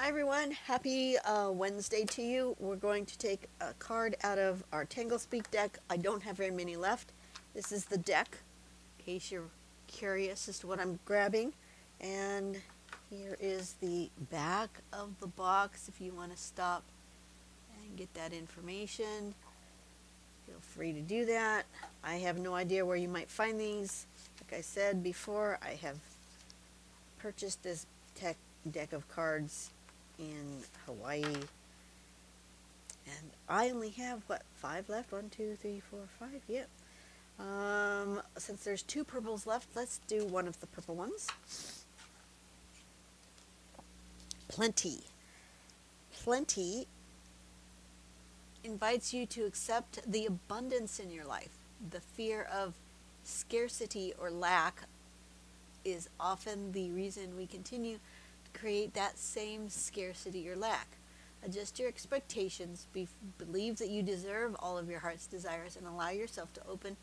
Hi everyone, happy Wednesday to you. We're going to take a card out of our Tangle Speak deck. I don't have very many left. This is the deck, in case you're curious as to what I'm grabbing. And here is the back of the box if you want to stop and get that information. Feel free to do that. I have no idea where you might find these. Like I said before, I have purchased this deck of cards in Hawaii, and I only have five left. 1, 2, 3, 4, 5. Yep. Since there's 2 purples left, let's do one of the purple ones. Plenty invites you to accept the abundance in your life. The fear of scarcity or lack is often the reason we continue to create that same scarcity or lack. Adjust your expectations, believe that you deserve all of your heart's desires, and allow yourself to open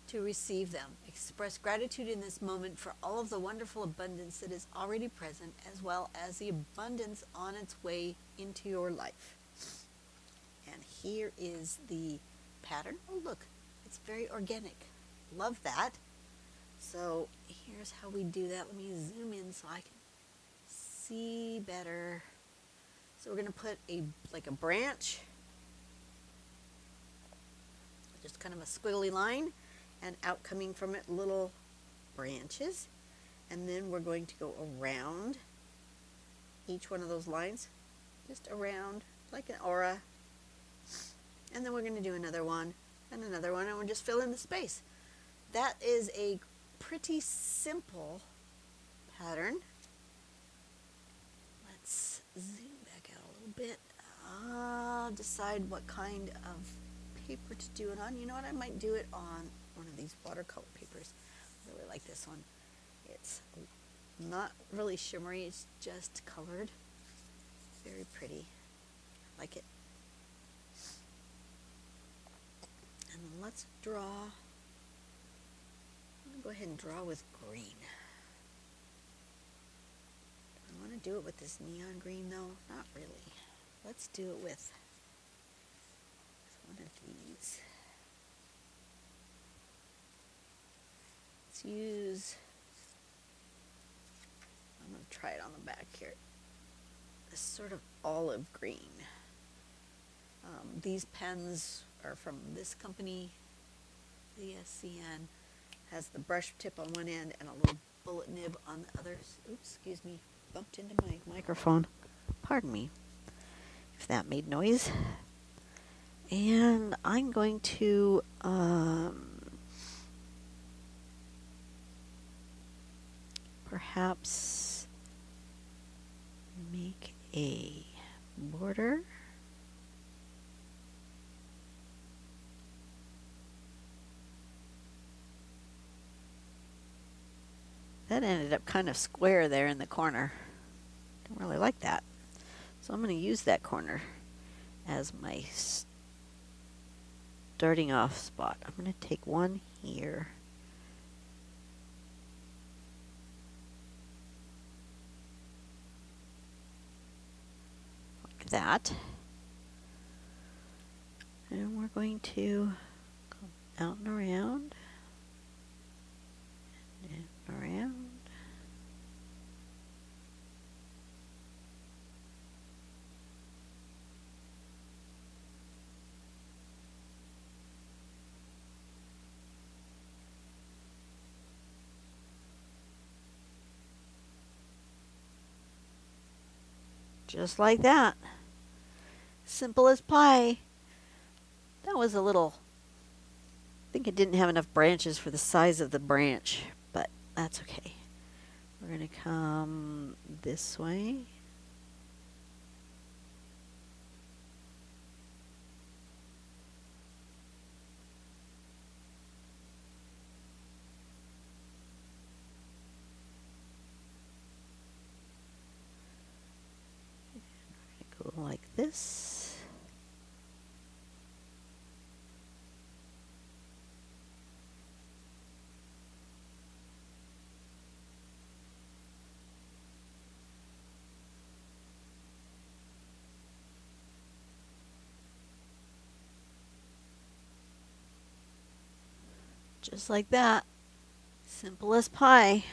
to receive them. Express gratitude in this moment for all of the wonderful abundance that is already present, as well as the abundance on its way into your life. And here is the pattern. Oh, look, it's very organic. Love that. So here's how we do that. Let me zoom in so I can see better. So we're going to put a branch, just kind of a squiggly line, and out coming from it little branches. And then we're going to go around each one of those lines, just around like an aura. And then we're going to do another one, and we'll just fill in the space. That is a pretty simple pattern. Let's zoom back out a little bit. I'll decide what kind of paper to do it on. You know what? I might do it on one of these watercolor papers. I really like this one. It's not really shimmery. It's just colored. Very pretty. I like it. And let's draw. I'm going to go ahead and draw with green. Do I want to do it with this neon green though? Not really. Let's do it with one of these. Let's use, I'm going to try it on the back here, this sort of olive green. These pens are from this company, the SCN. Has the brush tip on one end and a little bullet nib on the other. Oops, excuse me, bumped into my microphone. Pardon me if that made noise. And I'm going to perhaps make a border. That ended up kind of square there in the corner. Don't really like that. So I'm going to use that corner as my starting off spot. I'm going to take one here. Like that. And we're going to come out and around. And around. Just like that. Simple as pie. That was a little, I think it didn't have enough branches for the size of the branch, but that's okay. We're going to come this way. Go like this. Just like that. Simple as pie.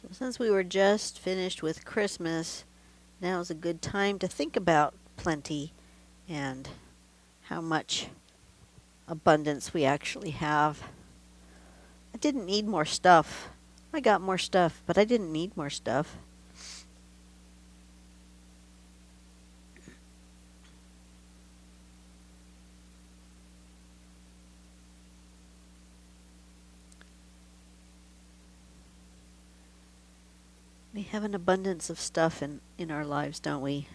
So since we were just finished with Christmas, now is a good time to think about plenty and how much abundance we actually have. I didn't need more stuff. I got more stuff, but I didn't need more stuff. We have an abundance of stuff in our lives, don't we?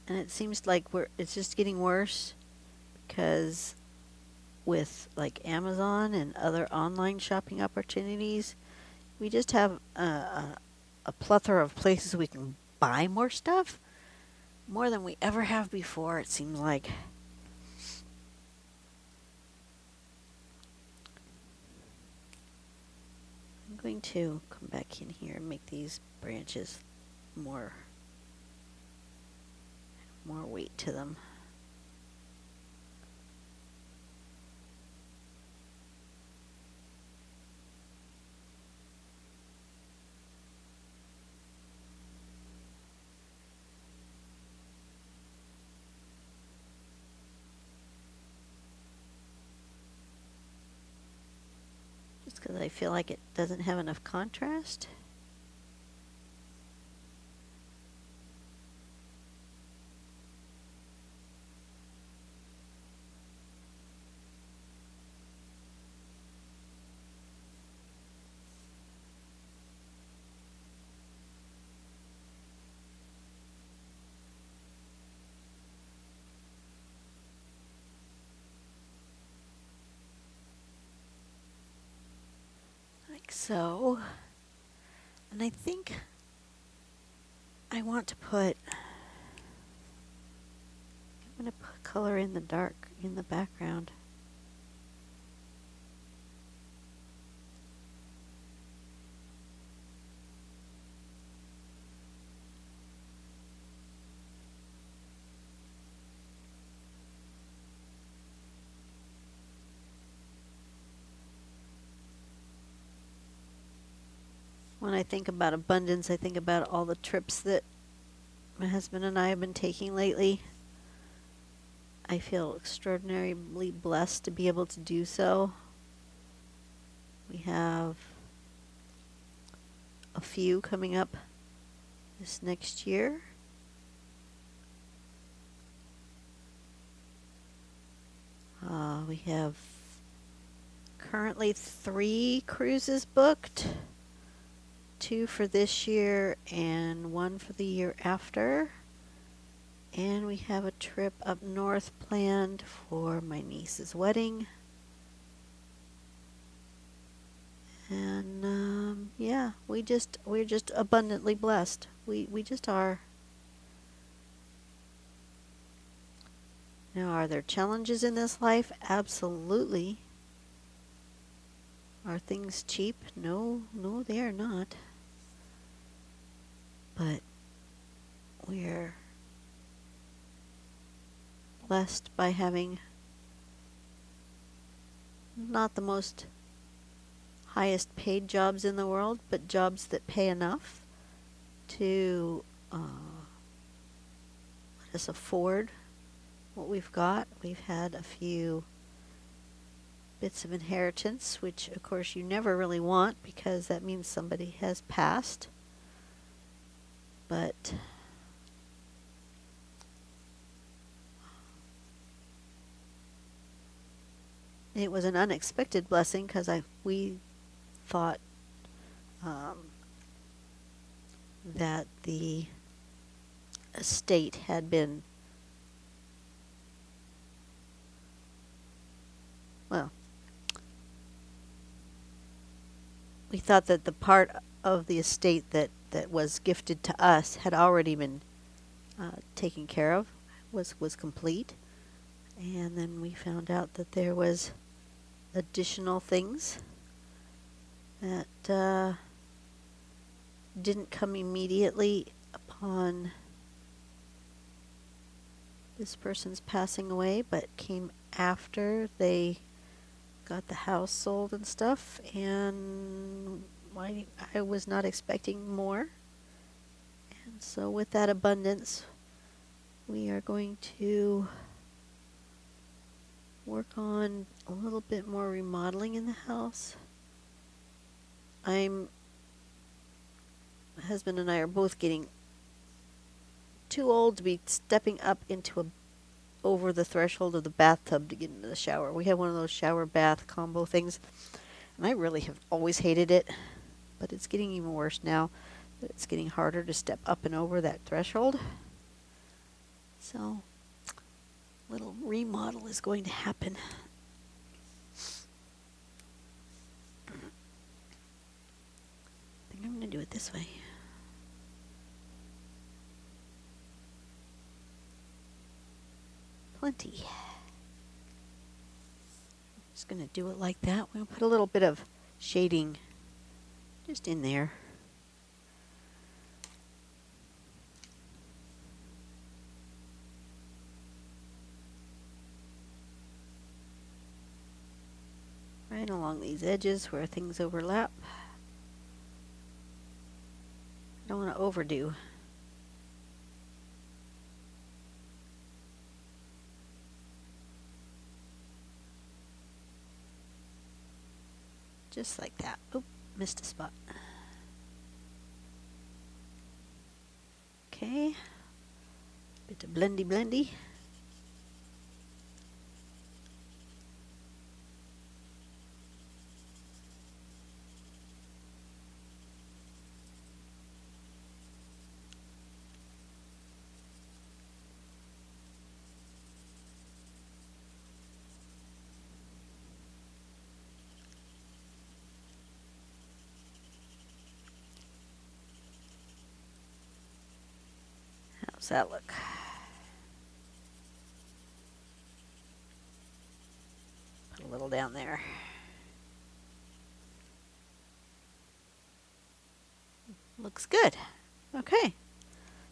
And it seems like it's just getting worse because with like Amazon and other online shopping opportunities, we just have a plethora of places we can buy more stuff, more than we ever have before, it seems like. I'm going to come back in here and make these branches more weight to them. Just because I feel like it doesn't have enough contrast. Like so. And I think I want to I'm going to put color in the dark in the background. When I think about abundance, I think about all the trips that my husband and I have been taking lately. I feel extraordinarily blessed to be able to do so. We have a few coming up this next year. We have currently 3 cruises booked. 2 for this year and 1 for the year after. And we have a trip up north planned for my niece's wedding. And yeah, we're just abundantly blessed. We just are. Now, are there challenges in this life? Absolutely. Are things cheap? No, they are not. But we're blessed by having not the most highest paid jobs in the world, but jobs that pay enough to let us afford what we've got. We've had a few bits of inheritance, which of course you never really want because that means somebody has passed. But It was an unexpected blessing because we thought that the estate had been, well, we thought that the part of the estate that was gifted to us had already been taken care of, was complete. And then we found out that there was additional things that didn't come immediately upon this person's passing away, but came after they got the house sold and stuff, and I was not expecting more. And so with that abundance, we are going to work on a little bit more remodeling in the house. My husband and I are both getting too old to be stepping up into over the threshold of the bathtub to get into the shower. We have one of those shower bath combo things, and I really have always hated it, but it's getting even worse now that it's getting harder to step up and over that threshold. So, a little remodel is going to happen. I think I'm going to do it this way. Plenty. Just going to do it like that. We'll put a little bit of shading just in there. Right along these edges where things overlap. I don't want to overdo. Just like that. Oop, missed a spot. Okay. Bit of blendy. How's that look? Put a little down there. Looks good. Okay.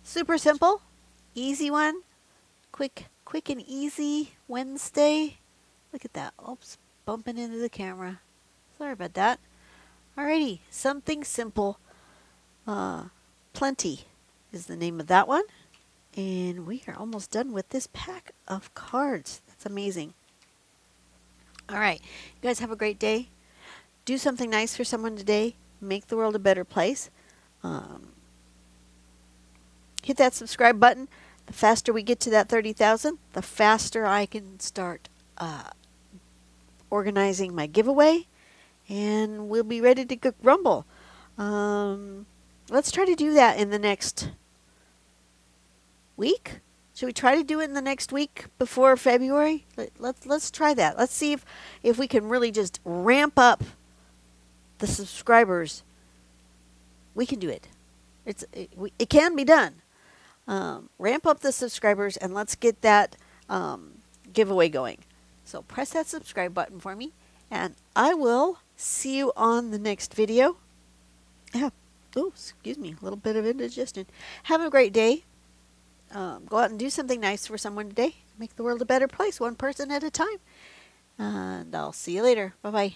Super simple. Easy one. Quick and easy Wednesday. Look at that. Oops. Bumping into the camera. Sorry about that. Alrighty. Something simple. Plenty is the name of that one. And we are almost done with this pack of cards. That's amazing. All right. You guys have a great day. Do something nice for someone today. Make the world a better place. Hit that subscribe button. The faster we get to that 30,000, the faster I can start organizing my giveaway. And we'll be ready to rumble. Let's try to do that in the next week. Should we try to do it in the next week before February? Let's try that. Let's see if we can really just ramp up the subscribers. We can do it. It can be done. Ramp up the subscribers and let's get that giveaway going. So press that subscribe button for me, and I will see you on the next video. Yeah. Oh, excuse me. A little bit of indigestion. Have a great day. Go out and do something nice for someone today. Make the world a better place, one person at a time. And I'll see you later. Bye-bye.